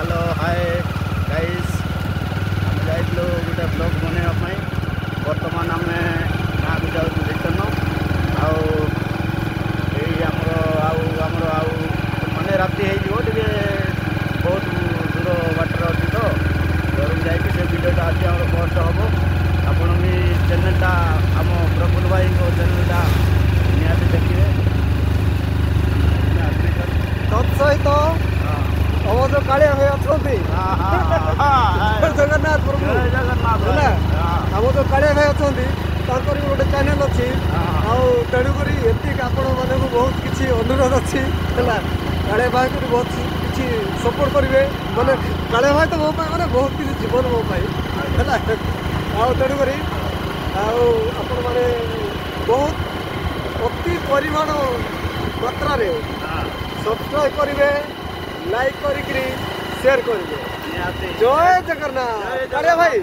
Hello hi guys आम जाइलु गोटे blog बनवाई बर्तमान आम गाँव को जाऊँ रिटर्न आमर माने राति हो बहुत दूर बाटर अच्छी तो घर जाकि से भिडियोटा आज आम पोस्ट हम आपण भी चैनलटा आम प्रफुल्ल भाई चैनलटा निहाती देखिए तत्सहित हम जो कालिया भाई अच्छा जगन्नाथ प्रभु आम जो कालिया भाई अच्छा गोटे चैनल अच्छी तेणुक एतिक आपण मानक बहुत किसी अनुरोध अच्छी कालिया भाई को बहुत किसी सपोर्ट करेंगे मैंने कालिया भाई तो मो मैंने बहुत किसी जीवन मो तेणुक आपण मैंने बहुत अति परिमाण मात्रा सब्सक्राइब करेंगे लाइक करी शेयर करेंगे। जय जगन्नाथ कालिया भाई।